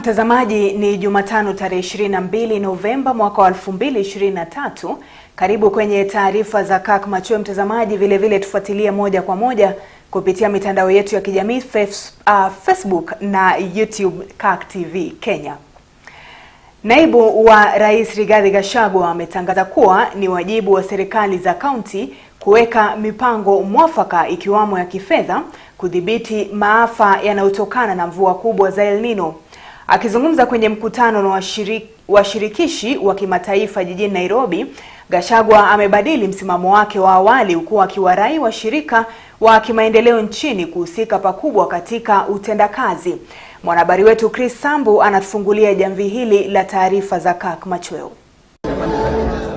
Mtazamaji, ni Jumatano tarehe 22 Novemba mwaka wa 2023. Karibu kwenye taarifa za Kirk Machweo mtazamaji, vile tufuatilie moja kwa moja kupitia mitandao yetu ya kijamii Facebook na YouTube Kirk TV Kenya. Naibu wa Rais Rigathi Gachagua ametangaza kuwa ni wajibu wa serikali za kaunti kuweka mipango mwafaka ikiwamo ya kifedha kudhibiti maafa yanayotokana na mvua kubwa za El Nino. Akizungumza kwenye mkutano na washirikishi wa kimataifa jijini Nairobi, Gachagua amebadili msimamo wake wa awali huku akiwarai washirika wa kimaendeleo nchini kuhusika pakubwa katika utendakazi. Mwanahabari wetu Chris Sambu anatufungulia jamvi hili la taarifa za Kirk Machweo.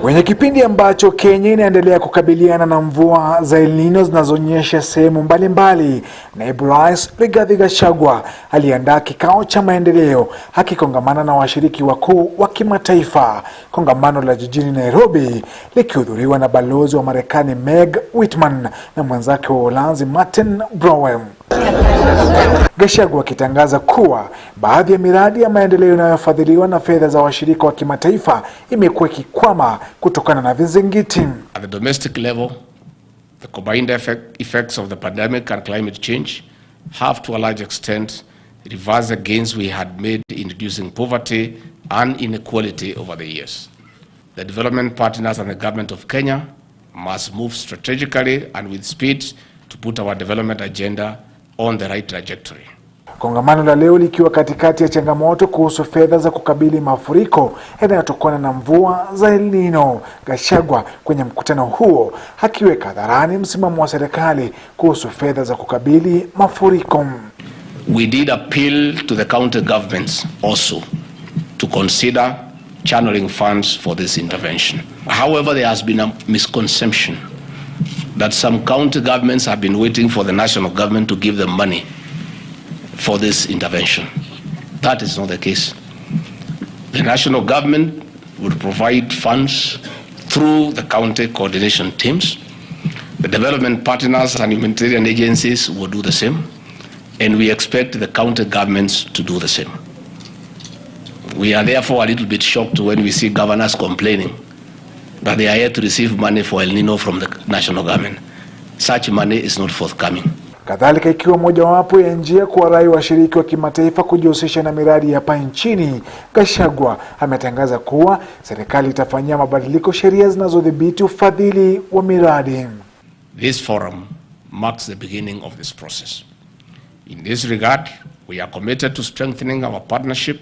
Kwenye kipindi ambacho Kenya inaendelea kukabiliana na mvua za El Nino zinazonyesha sehemu mbalimbali, Naibu Rais Rigathi Gachagua aliandaa kikao cha maendeleo akikongamana na washiriki wakuu wa kimataifa. Kongamano la jijini Nairobi likihudhuriwa na balozi wa Marekani Meg Whitman na mwenzake wa Uholanzi Martin Brouwer. Gachagua akitangaza kuwa baadhi ya miradi ya maendeleo inayofadhiliwa na fedha za washirika wa kimataifa imekuwa ikikwama kutokana na vizingiti. At the domestic level, the combined effects of the pandemic and climate change have to a large extent reversed the gains we had made in reducing poverty and inequality over the years. The development partners and the government of Kenya must move strategically and with speed to put our development agenda on the right trajectory. Kongamano la leo likiwa katikati ya changamoto kuhusu fedha za kukabili mafuriko yanayotokana na mvua za El Nino. Gachagua kwenye mkutano huo akiweka hadharani msimamo wa serikali kuhusu fedha za kukabili mafuriko. We did appeal to the county governments also to consider channeling funds for this intervention. However, there has been a misconception that some county governments have been waiting for the national government to give them money for this intervention. That is not the case. The national government will provide funds through the county coordination teams. The development partners and humanitarian agencies will do the same, and we expect the county governments to do the same. We are therefore a little bit shocked when we see governors complaining that they are yet to receive money for El Nino from the national government. Such money is not forthcoming. Kadhalika, ikiwa mojawapo ya njia kuwarai washiriki wa kimataifa kujihusisha na miradi hapa nchini, Gachagua ametangaza kuwa serikali itafanyia mabadiliko sheria zinazodhibiti ufadhili wa miradi. This forum marks the beginning of this process. In this regard, we are committed to strengthening our partnership,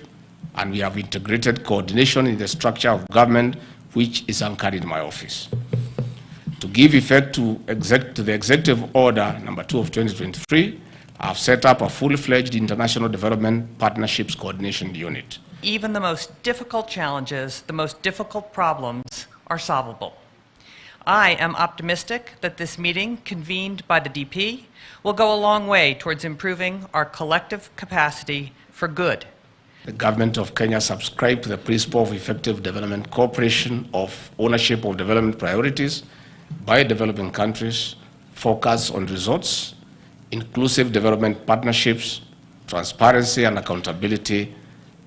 and we have integrated coordination in the structure of government which is anchored in my office. To give effect to the Executive Order number 2 of 2023, I have set up a full-fledged International Development Partnerships Coordination Unit. Even the most difficult challenges, the most difficult problems are solvable. I am optimistic that this meeting convened by the DP will go a long way towards improving our collective capacity for good. The government of Kenya subscribed to the principle of effective development cooperation, of ownership of development priorities by developing countries, focus on results, inclusive development partnerships, transparency and accountability,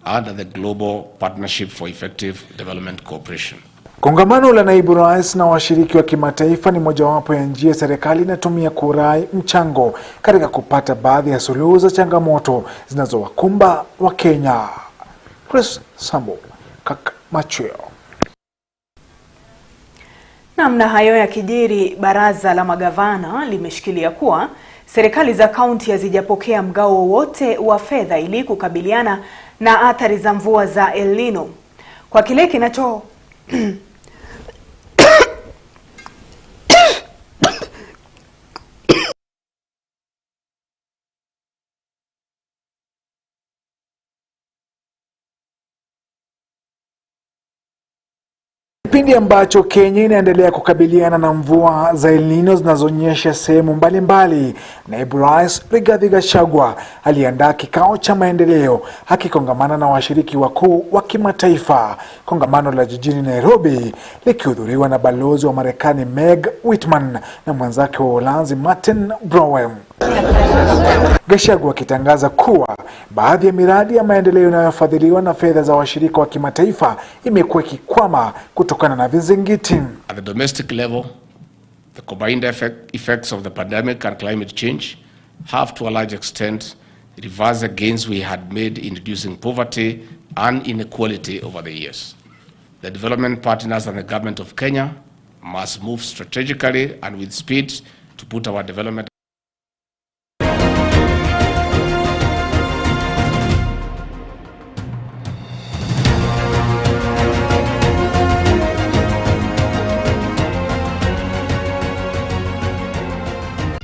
and the Global Partnership for Effective Development Cooperation. Kongamano la naibu rais na washiriki wa kimataifa ni mojawapo ya njia serikali inatumia kurai mchango katika kupata baadhi ya suluhu za changamoto zinazowakumba wa Kenya. Chris Sambu, Kirk Machweo. Namna hayo ya kijiri, baraza la magavana limeshikilia kuwa serikali za kaunti hazijapokea mgao wowote wa fedha ili kukabiliana na athari za mvua za El Nino. Kwa kile kinacho kipindi ambacho Kenya inaendelea kukabiliana na mvua za El Nino zinazonyesha sehemu mbalimbali, naibu rais Rigathi Gachagua aliandaa kikao cha maendeleo akikongamana na washiriki wakuu wa kimataifa. Kongamano la jijini Nairobi likihudhuriwa na balozi wa Marekani Meg Whitman na mwenzake wa Uholanzi Martin Brouwer. Gachagua akitangaza kuwa baadhi ya miradi ya maendeleo inayofadhiliwa na fedha za washirika wa kimataifa imekuwa ikikwama kutokana na vizingiti. At the domestic level, the combined effects of the pandemic and climate change have to a large extent reversed the gains we had made in reducing poverty and inequality over the years. The development partners and the government of Kenya must move strategically and with speed to put our development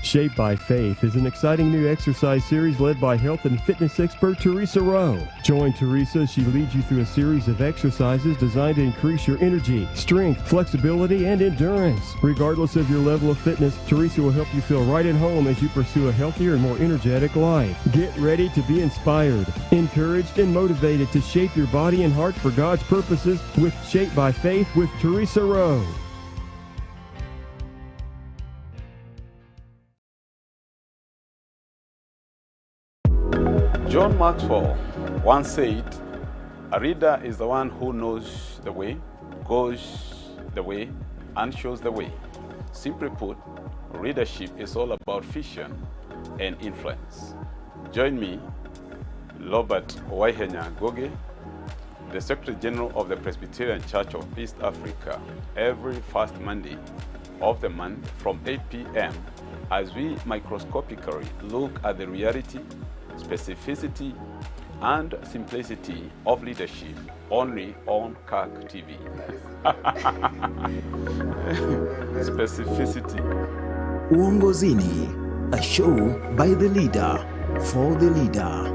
Shaped by Faith is an exciting new exercise series led by health and fitness expert Teresa Rowe. Join Teresa as she leads you through a series of exercises designed to increase your energy, strength, flexibility, and endurance. Regardless of your level of fitness, Teresa will help you feel right at home as you pursue a healthier and more energetic life. Get ready to be inspired, encouraged, and motivated to shape your body and heart for God's purposes with Shaped by Faith with Teresa Rowe. John Maxwell once said, "A reader is the one who knows the way, goes the way, and shows the way." Simply put, readership is all about vision and influence. Join me, Robert Waihenya Goge, the Secretary General of the Presbyterian Church of East Africa, every first Monday of the month from 8 p.m. as we microscopically look at the reality, specificity, and simplicity of leadership only on Kirk TV. Specificity. Uongozini, a show by the leader, for the leader.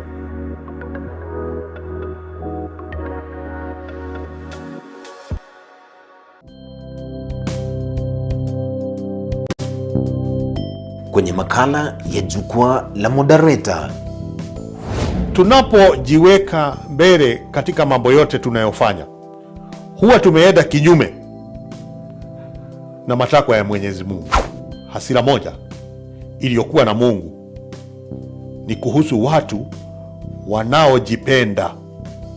Kwenye makala ya jukwaa la moderator. Tunapojiweka mbele katika mambo yote tunayofanya, huwa tumeenda kinyume na matakwa ya Mwenyezi Mungu. Hasira moja iliyokuwa na Mungu ni kuhusu watu wanaojipenda.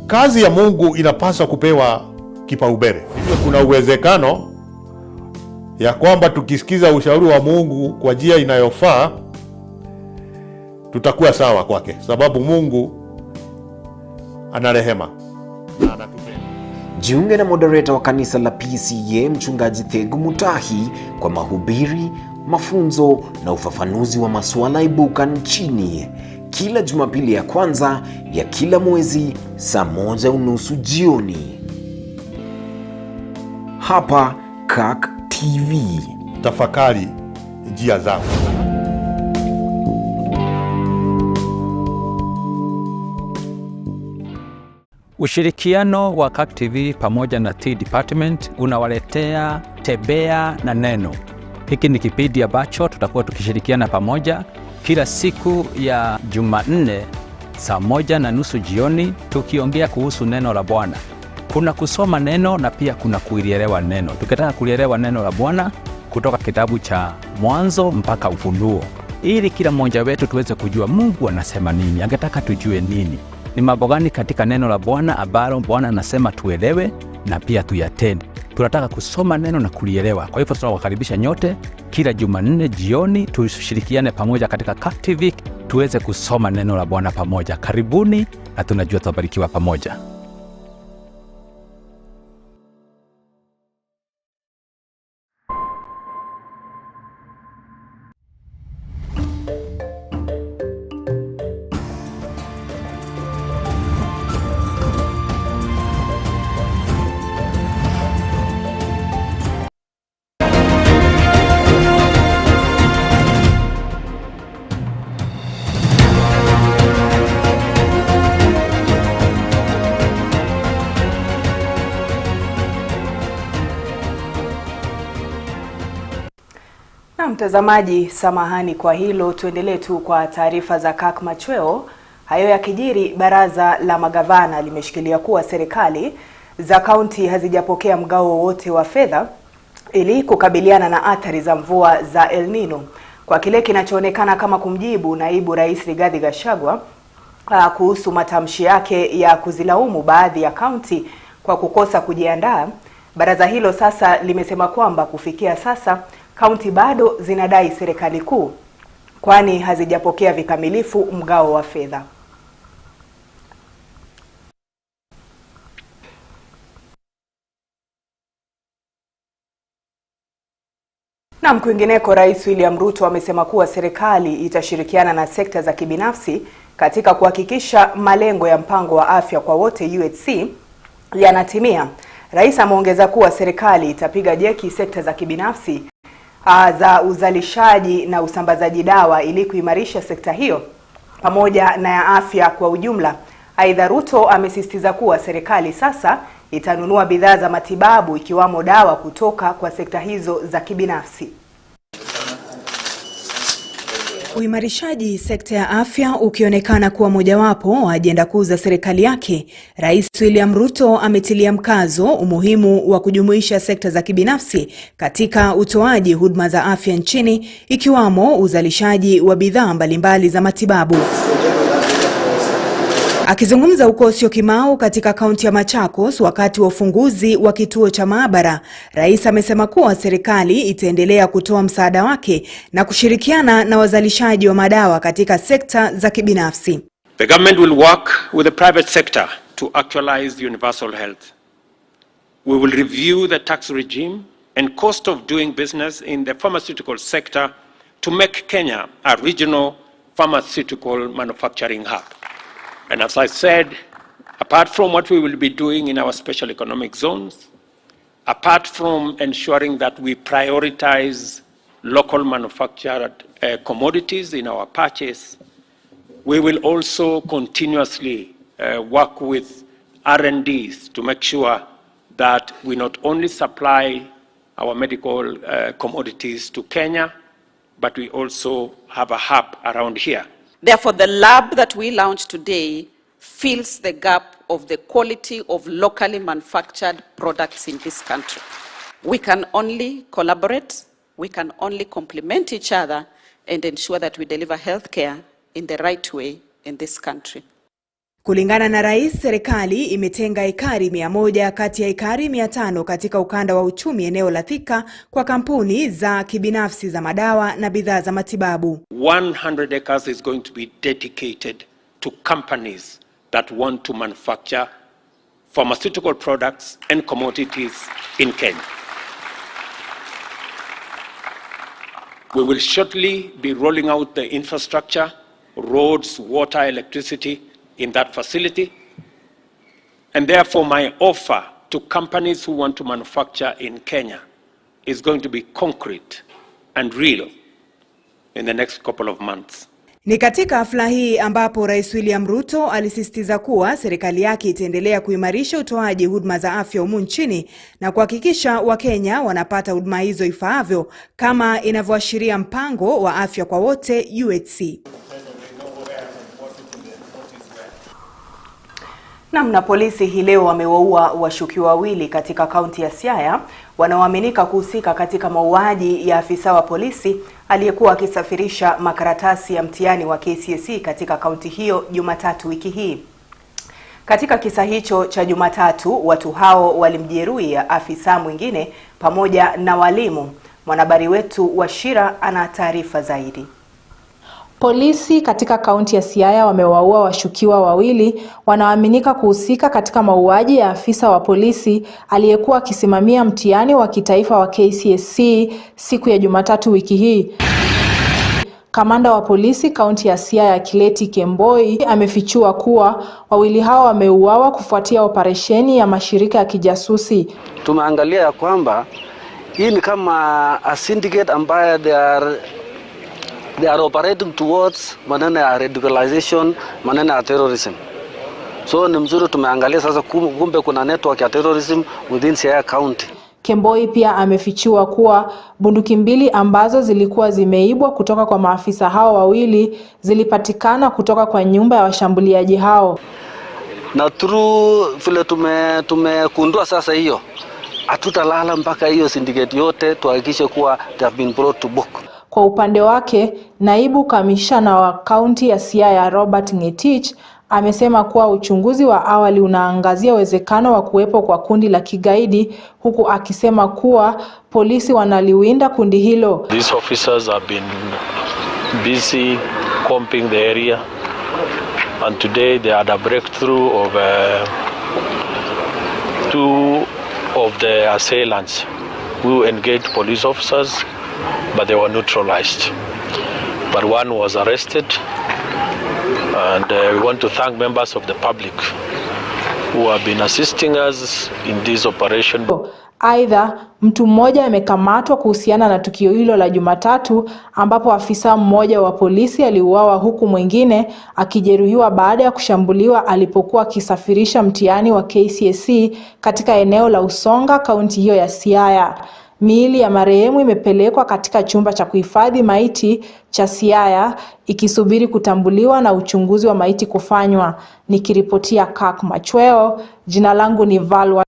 Kazi ya Mungu inapaswa kupewa kipaumbele. Hivyo kuna uwezekano ya kwamba tukisikiza ushauri wa Mungu kwa njia inayofaa tutakuwa sawa kwake, sababu Mungu ana rehema na anatupenda. Jiunge na moderator wa kanisa la PCA Mchungaji Thegu Mutahi kwa mahubiri, mafunzo na ufafanuzi wa masuala ibuka nchini kila Jumapili ya kwanza ya kila mwezi saa 1:30 jioni hapa Kirk TV. Tafakari njia zako. Ushirikiano wa Kirk TV pamoja na T Department unawaletea Tembea na Neno. Hiki ni kipindi ambacho tutakuwa tukishirikiana pamoja kila siku ya Jumanne saa 1:30 jioni tukiongea kuhusu neno la Bwana. Kuna kusoma neno na pia kuna kulielewa neno. Tukitaka kulielewa neno la Bwana kutoka kitabu cha Mwanzo mpaka Ufunuo, ili kila mmoja wetu tuweze kujua Mungu anasema nini, angetaka tujue nini. Ni mambo gani katika neno la Bwana ambalo Bwana anasema tuelewe na pia tuyatende. Tunataka kusoma neno na kulielewa. Kwa hivyo tunawakaribisha nyote kila Jumanne jioni tushirikiane pamoja katika Kirk TV tuweze kusoma neno la Bwana pamoja. Karibuni na tunajua tutabarikiwa pamoja. Na mtazamaji, samahani kwa hilo, tuendelee tu kwa taarifa za Kirk Machweo. Hayo yakijiri, baraza la magavana limeshikilia kuwa serikali za kaunti hazijapokea mgao wowote wa fedha ili kukabiliana na athari za mvua za El Nino, kwa kile kinachoonekana kama kumjibu naibu rais Rigathi Gachagua kuhusu matamshi yake ya kuzilaumu baadhi ya kaunti kwa kukosa kujiandaa. Baraza hilo sasa limesema kwamba kufikia sasa kaunti bado zinadai serikali kuu, kwani hazijapokea vikamilifu mgao wa fedha. Na kwingineko, Rais William Ruto amesema kuwa serikali itashirikiana na sekta za kibinafsi katika kuhakikisha malengo ya mpango wa afya kwa wote UHC yanatimia. Rais ameongeza kuwa serikali itapiga jeki sekta za kibinafsi za uzalishaji na usambazaji dawa ili kuimarisha sekta hiyo pamoja na ya afya kwa ujumla. Aidha, Ruto amesisitiza kuwa serikali sasa itanunua bidhaa za matibabu ikiwamo dawa kutoka kwa sekta hizo za kibinafsi. Uimarishaji sekta ya afya ukionekana kuwa mojawapo wa ajenda kuu za serikali yake, Rais William Ruto ametilia mkazo umuhimu wa kujumuisha sekta za kibinafsi katika utoaji huduma za afya nchini, ikiwamo uzalishaji wa bidhaa mbalimbali za matibabu. Akizungumza huko Syokimau katika kaunti ya Machakos wakati wa ufunguzi wa kituo cha maabara, Rais amesema kuwa serikali itaendelea kutoa msaada wake na kushirikiana na wazalishaji wa madawa katika sekta za kibinafsi. The government will work with the private sector to actualize universal health. We will review the tax regime and cost of doing business in the pharmaceutical sector to make Kenya a regional pharmaceutical manufacturing hub. And as I said, apart from what we will be doing in our special economic zones, apart from ensuring that we prioritize local manufactured commodities in our purchase, we will also continuously work with R&Ds to make sure that we not only supply our medical commodities to Kenya, but we also have a hub around here. Therefore, the lab that we launched today fills the gap of the quality of locally manufactured products in this country. We can only collaborate, we can only complement each other and ensure that we deliver healthcare in the right way in this country. Kulingana na Rais, serikali imetenga ekari 100 kati ya ekari 500 katika ukanda wa uchumi eneo la Thika kwa kampuni za kibinafsi za madawa na bidhaa za matibabu. 100 acres is going to be dedicated to companies that want to manufacture pharmaceutical products and commodities in Kenya. We will shortly be rolling out the infrastructure, roads, water, electricity in that facility. And therefore my offer to companies who want to manufacture in Kenya is going to be concrete and real in the next couple of months. Ni katika hafla hii ambapo Rais William Ruto alisisitiza kuwa serikali yake itaendelea kuimarisha utoaji huduma za afya humu nchini na kuhakikisha Wakenya wanapata huduma hizo ifaavyo kama inavyoashiria mpango wa afya kwa wote UHC. Na polisi hii leo wamewaua washukiwa wawili katika kaunti ya Siaya wanaoaminika kuhusika katika mauaji ya afisa wa polisi aliyekuwa akisafirisha makaratasi ya mtihani wa KCSE katika kaunti hiyo Jumatatu wiki hii. Katika kisa hicho cha Jumatatu, watu hao walimjeruhi afisa mwingine pamoja na walimu. Mwanahabari wetu Washira ana taarifa zaidi. Polisi katika kaunti ya Siaya wamewaua washukiwa wawili wanaoaminika kuhusika katika mauaji ya afisa wa polisi aliyekuwa akisimamia mtihani wa kitaifa wa KCSE siku ya Jumatatu wiki hii. Kamanda wa polisi kaunti ya Siaya Kileti Kemboi amefichua kuwa wawili hao wameuawa kufuatia operesheni ya mashirika ya kijasusi. Tumeangalia ya kwamba hii ni kama a syndicate ambayo they are operating towards maneno ya radicalization, maneno ya terrorism. So ni mzuri tumeangalia sasa kumbe kuna network ya terrorism within Siaya County. Kemboi pia amefichua kuwa bunduki mbili ambazo zilikuwa zimeibwa kutoka kwa maafisa hao wawili zilipatikana kutoka kwa nyumba ya washambuliaji hao. Na through vile tumekundua sasa hiyo, hatutalala mpaka hiyo syndicate yote tuhakikishe kuwa they have been brought to book. Kwa upande wake, naibu kamishna wa kaunti ya Siaya Robert Ngetich amesema kuwa uchunguzi wa awali unaangazia uwezekano wa kuwepo kwa kundi la kigaidi, huku akisema kuwa polisi wanaliwinda kundi hilo. These officers have been busy combing the area, and today they had a breakthrough of two of the assailants who engaged police officers, but they were neutralized. But one was arrested, and we want to thank members of the public who have been assisting us in this operation. Aidha, mtu mmoja amekamatwa kuhusiana na tukio hilo la Jumatatu, ambapo afisa mmoja wa polisi aliuawa huku mwingine akijeruhiwa baada ya kushambuliwa alipokuwa akisafirisha mtihani wa KCSE katika eneo la Usonga, kaunti hiyo ya Siaya. Miili ya marehemu imepelekwa katika chumba cha kuhifadhi maiti cha Siaya ikisubiri kutambuliwa na uchunguzi wa maiti kufanywa. Nikiripotia Kirk Machweo, jina langu ni Valwa.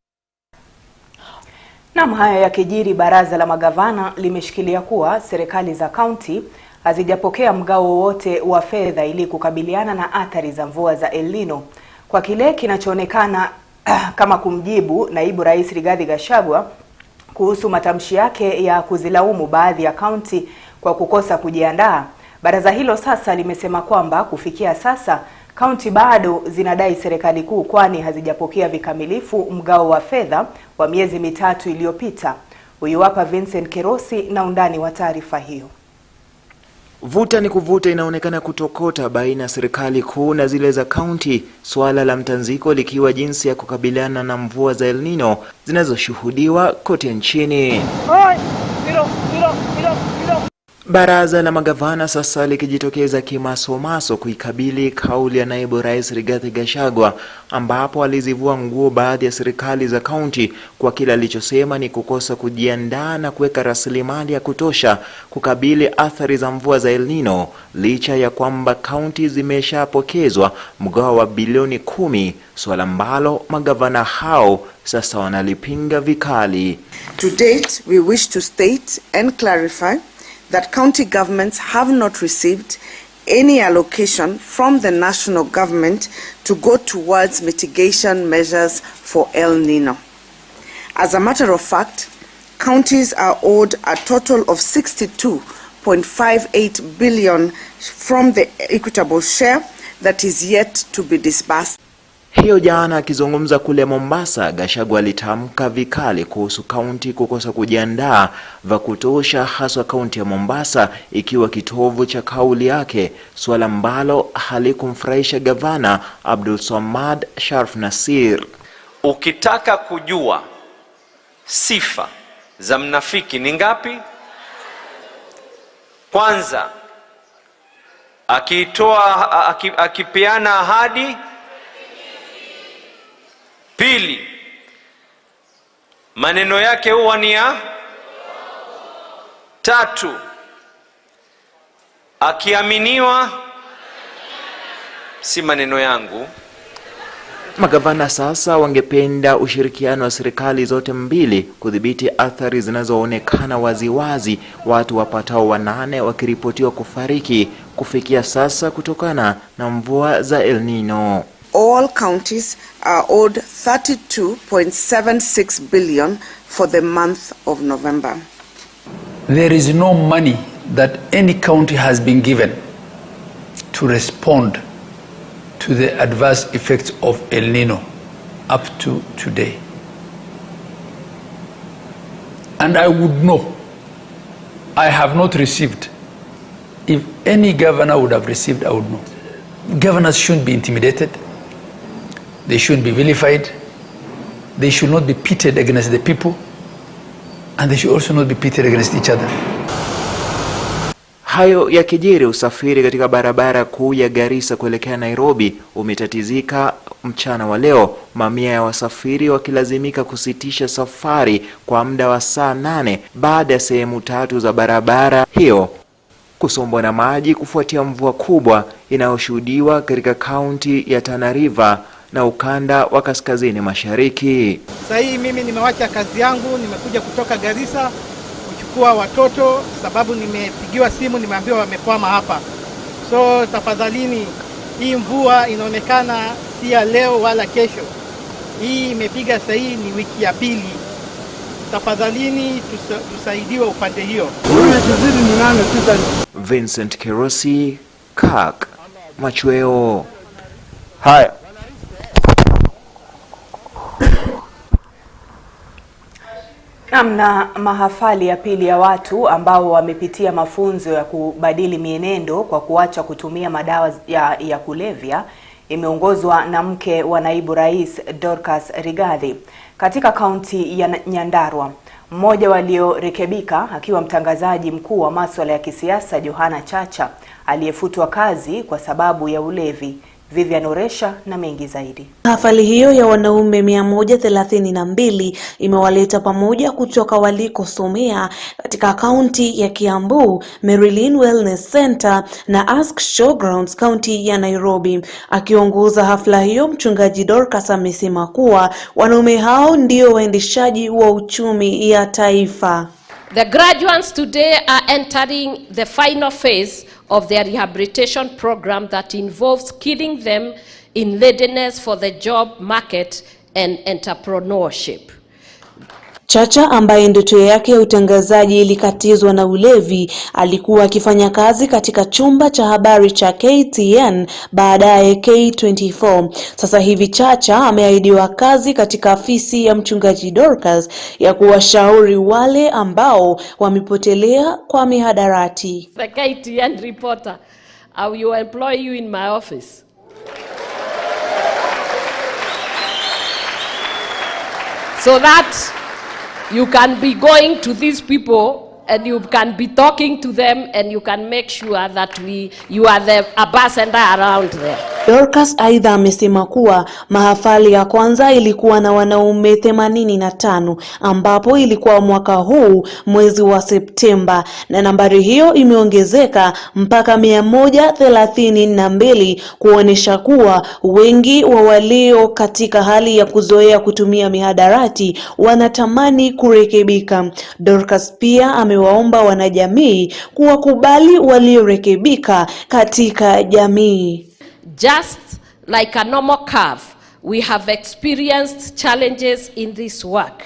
Na haya yakijiri, baraza la magavana limeshikilia kuwa serikali za kaunti hazijapokea mgao wowote wa fedha ili kukabiliana na athari za mvua za El Nino, kwa kile kinachoonekana kama kumjibu naibu rais Rigathi Gachagua kuhusu matamshi yake ya kuzilaumu baadhi ya kaunti kwa kukosa kujiandaa. Baraza hilo sasa limesema kwamba kufikia sasa kaunti bado zinadai serikali kuu, kwani hazijapokea vikamilifu mgao wa fedha wa miezi mitatu iliyopita. Huyu hapa Vincent Kerosi na undani wa taarifa hiyo. Vuta ni kuvuta inaonekana kutokota baina ya serikali kuu na zile za kaunti, swala la mtanziko likiwa jinsi ya kukabiliana na mvua za El Nino zinazoshuhudiwa kote nchini. Baraza la magavana sasa likijitokeza kimasomaso kuikabili kauli ya naibu rais Rigathi Gachagua, ambapo alizivua nguo baadhi ya serikali za kaunti kwa kila alichosema ni kukosa kujiandaa na kuweka rasilimali ya kutosha kukabili athari za mvua za El Nino, licha ya kwamba kaunti zimeshapokezwa mgao wa bilioni 10, swala ambalo magavana hao sasa wanalipinga vikali. To date, we wish to state and clarify that county governments have not received any allocation from the national government to go towards mitigation measures for El Nino. As a matter of fact, counties are owed a total of 62.58 billion from the equitable share that is yet to be disbursed. Hiyo jana akizungumza kule Mombasa, Gachagua alitamka vikali kuhusu kaunti kukosa kujiandaa vya kutosha, haswa kaunti ya Mombasa ikiwa kitovu cha kauli yake, swala ambalo halikumfurahisha gavana Abdul Swamad Sharif Nassir. Ukitaka kujua sifa za mnafiki ni ngapi? Kwanza, akipeana ahadi. Pili, maneno yake huwa ni ya. Tatu, akiaminiwa. Si maneno yangu. Magavana sasa wangependa ushirikiano wa serikali zote mbili kudhibiti athari zinazoonekana waziwazi, watu wapatao 8 wakiripotiwa kufariki kufikia sasa kutokana na mvua za El Nino. All counties are owed 32.76 billion for the month of November. There is no money that any county has been given to respond to the adverse effects of El Nino up to today. And I would know, I have not received. If any governor would have received, I would know. Governors shouldn't be intimidated. They shouldn't be vilified. They should not be pitted against the people. And they should also not be pitted against each other. Hayo yakijiri, usafiri katika barabara kuu ya Garissa kuelekea Nairobi umetatizika mchana wa leo, mamia ya wasafiri wakilazimika kusitisha safari kwa muda wa saa 8 baada ya sehemu 3 za barabara hiyo kusombwa na maji kufuatia mvua kubwa inayoshuhudiwa katika kaunti ya Tana River na ukanda wa kaskazini mashariki. Sasa hii mimi nimewacha kazi yangu, nimekuja kutoka Garissa kuchukua watoto sababu nimepigiwa simu nimeambiwa wamekwama hapa. So tafadhalini, hii mvua inaonekana si ya leo wala kesho. Hii imepiga sasa, hii ni wiki ya pili. Tafadhalini tusaidiwe upande hiyo. Vincent Kerosi, Kirk Machweo. Haya. Na mahafali ya pili ya watu ambao wamepitia mafunzo ya kubadili mienendo kwa kuacha kutumia madawa ya kulevya imeongozwa na mke wa naibu rais Dorcas Rigathi katika kaunti ya Nyandarua. Mmoja waliorekebika akiwa mtangazaji mkuu wa masuala ya kisiasa Johana Chacha aliyefutwa kazi kwa sababu ya ulevi. Vivian Oresha na mengi zaidi. Hafali hiyo ya wanaume 132 imewaleta pamoja kutoka walikosomea katika kaunti ya Kiambu, Marilyn Wellness Center na Ask Showgrounds kaunti ya Nairobi. Akiongoza hafla hiyo, mchungaji Dorcas amesema kuwa wanaume hao ndio waendeshaji wa uchumi ya taifa. The graduates today are entering the final phase of their rehabilitation program that involves skilling them in readiness for the job market and entrepreneurship. Chacha ambaye ndoto yake ya utangazaji ilikatizwa na ulevi alikuwa akifanya kazi katika chumba cha habari cha KTN baadaye K24. Sasa hivi Chacha ameahidiwa kazi katika afisi ya mchungaji Dorcas ya kuwashauri wale ambao wamepotelea kwa mihadarati. The KTN reporter, I will employ you in my office. So that you can be going to these people and you can be talking to them and you can make sure that you are the ambassador around there. Dorcas aidha amesema kuwa mahafali ya kwanza ilikuwa na wanaume 85 ambapo ilikuwa mwaka huu mwezi wa Septemba, na nambari hiyo imeongezeka mpaka 132 kuonesha kuwa wengi wa walio katika hali ya kuzoea kutumia mihadarati wanatamani kurekebika. Dorcas pia amewaomba wanajamii kuwakubali waliorekebika katika jamii. Just like a normal curve, we have experienced challenges in this work.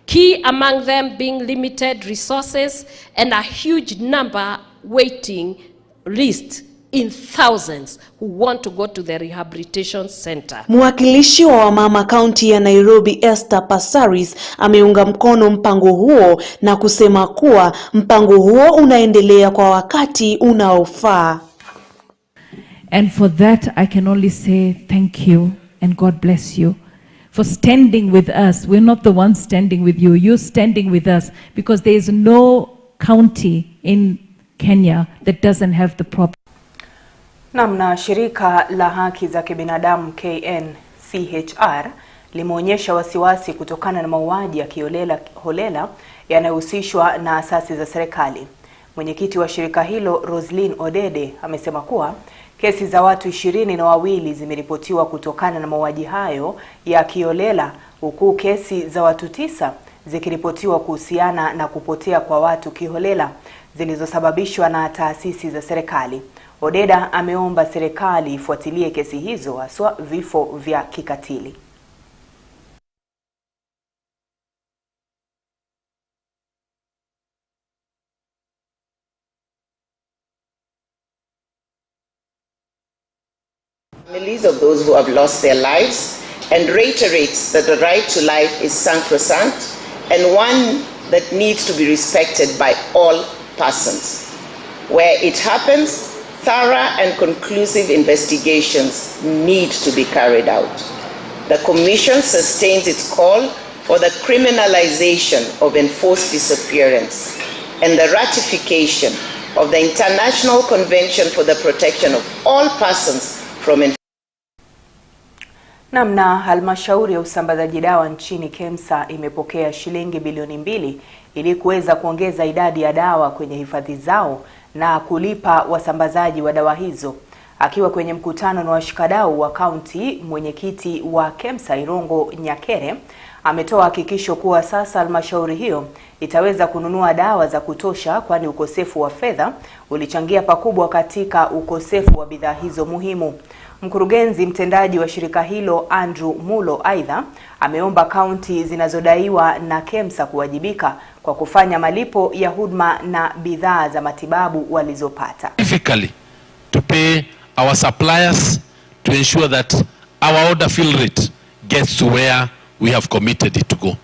Key among them being limited resources and a huge number waiting list in thousands who want to go to the rehabilitation center. Mwakilishi wa wamama kaunti ya Nairobi Esther Passaris ameunga mkono mpango huo na kusema kuwa mpango huo unaendelea kwa wakati unaofaa. And for that, I can only say thank you and God bless you for standing with us. We're not the ones standing with you. You're standing with us because there is no county in Kenya that doesn't have the problem. Na shirika la haki za kibinadamu KNCHR limeonyesha wasiwasi kutokana na mauaji ya kiholela yanayohusishwa na asasi za serikali. Mwenyekiti wa shirika hilo Roslyn Odede amesema kuwa kesi za watu 22 zimeripotiwa kutokana na mauaji hayo ya kiholela, huku kesi za watu 9 zikiripotiwa kuhusiana na kupotea kwa watu kiholela zilizosababishwa na taasisi za serikali. Odeda ameomba serikali ifuatilie kesi hizo, haswa vifo vya kikatili. Families of those who have lost their lives, and reiterates that the right to life is sacrosanct and one that needs to be respected by all persons. Where it happens, thorough and conclusive investigations need to be carried out. The Commission sustains its call for the criminalization of enforced disappearance and the ratification of the International Convention for the Protection of All Persons from Namna halmashauri ya usambazaji dawa nchini KEMSA imepokea shilingi bilioni 2 ili kuweza kuongeza idadi ya dawa kwenye hifadhi zao na kulipa wasambazaji wa dawa hizo. Akiwa kwenye mkutano na washikadau wa kaunti, mwenyekiti wa KEMSA Irongo Nyakere ametoa hakikisho kuwa sasa halmashauri hiyo itaweza kununua dawa za kutosha, kwani ukosefu wa fedha ulichangia pakubwa katika ukosefu wa bidhaa hizo muhimu. Mkurugenzi mtendaji wa shirika hilo Andrew Mulo aidha ameomba kaunti zinazodaiwa na KEMSA kuwajibika kwa kufanya malipo ya huduma na bidhaa za matibabu walizopata. Specifically to pay our suppliers to ensure that our order fill rate gets to where we have committed it to go,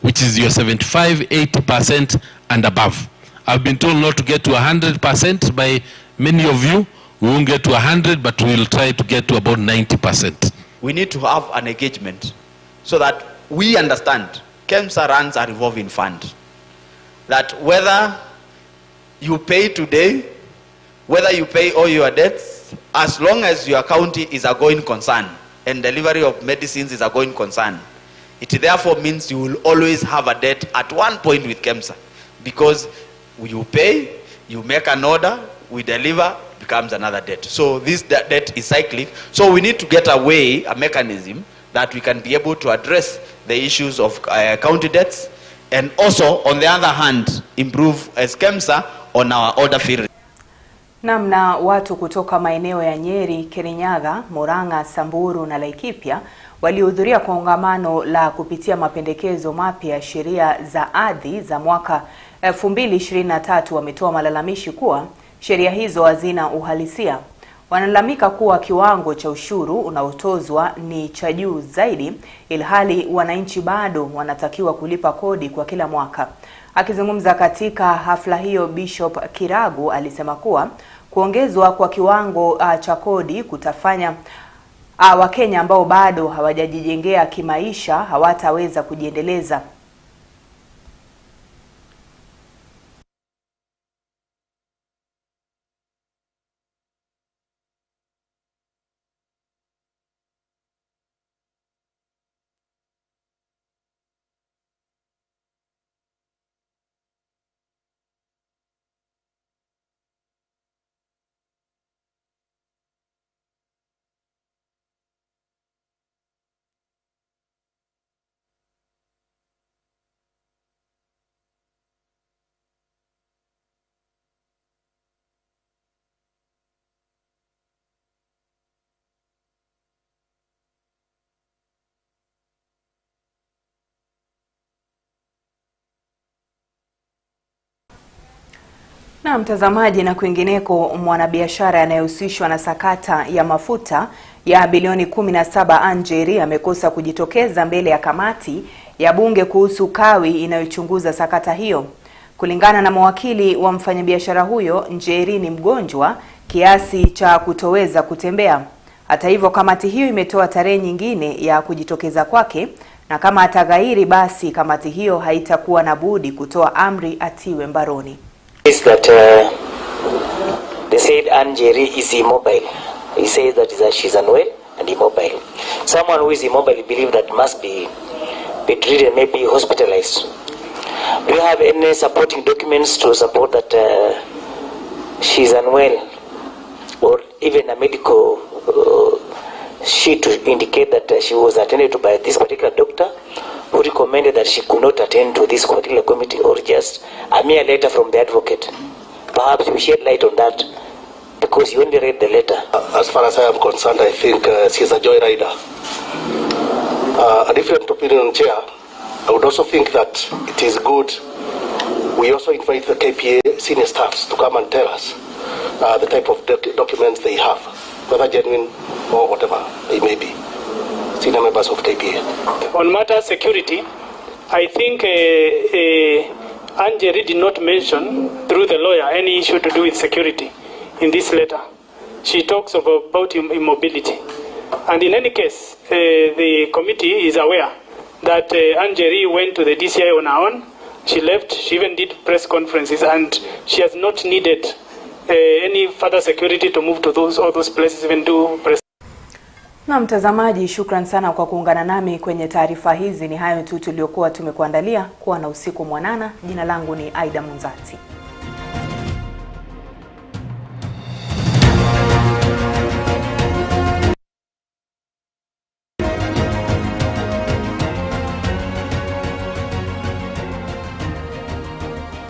which is your 75-80% and above. I've been told not to get to 100% by many of you. We won't get to 100, but we will try to get to about 90%. We need to have an engagement so that we understand KEMSA runs a revolving fund. That whether you pay today, whether you pay all your debts, as long as your county is a going concern and delivery of medicines is a going concern, it therefore means you will always have a debt at one point with KEMSA, because you pay, you make an order, we deliver, becomes another debt. So this debt is cyclic. So we need to get a mechanism that we can be able to address the issues of county debts, and also on the other hand improve as KEMSA on our order fill. Namna watu kutoka maeneo ya Nyeri, Kirinyaga, Murang'a, Samburu na Laikipia walihudhuria kongamano la kupitia mapendekezo mapya ya sheria za ardhi za mwaka 2023 wametoa malalamishi kuwa sheria hizo hazina uhalisia. Wanalalamika kuwa kiwango cha ushuru unaotozwa ni cha juu zaidi, ilhali wananchi bado wanatakiwa kulipa kodi kwa kila mwaka. Akizungumza katika hafla hiyo, Bishop Kiragu alisema kuwa kuongezwa kwa kiwango cha kodi kutafanya Wakenya ambao bado hawajajijengea kimaisha hawataweza kujiendeleza. Na mtazamaji, na kwingineko, mwanabiashara anayehusishwa na sakata ya mafuta ya bilioni 17 Anjeri amekosa kujitokeza mbele ya kamati ya bunge kuhusu kawi inayochunguza sakata hiyo. Kulingana na mawakili wa mfanyabiashara huyo, Njeri ni mgonjwa kiasi cha kutoweza kutembea. Hata hivyo, kamati hiyo imetoa tarehe nyingine ya kujitokeza kwake, na kama ataghairi basi kamati hiyo haitakuwa na budi kutoa amri atiwe mbaroni. Is that they said Anjeri is immobile. He says that she's unwell and immobile. Someone who is immobile believe that must be treated, maybe hospitalized. Do you have any supporting documents to support that she's unwell, or even a medical sheet to indicate that she was attended to by this particular doctor who recommended that she could not attend to this particular committee, or just a mere letter from the advocate? Perhaps you shed light on that, because you only read the letter. As far as I am concerned, I think she's a joyrider. A different opinion, Chair. I would also think that it is good we also invite the KPA senior staffs to come and tell us the type of documents they have, whether genuine or whatever they may be. Senior members of KPA. On matter security, I think Anjeri did not mention through the lawyer any issue to do with security in this letter. She talks about immobility. And in any case, the committee is aware that Anjeri went to the DCI on her own. She left, she even did press conferences, and she has not needed any further security to move to all those places, even do press. Na mtazamaji, shukran sana kwa kuungana nami kwenye taarifa hizi. Ni hayo tu tuliokuwa tumekuandalia. Kuwa na usiku mwanana. Jina langu ni Aidah Munzatsi.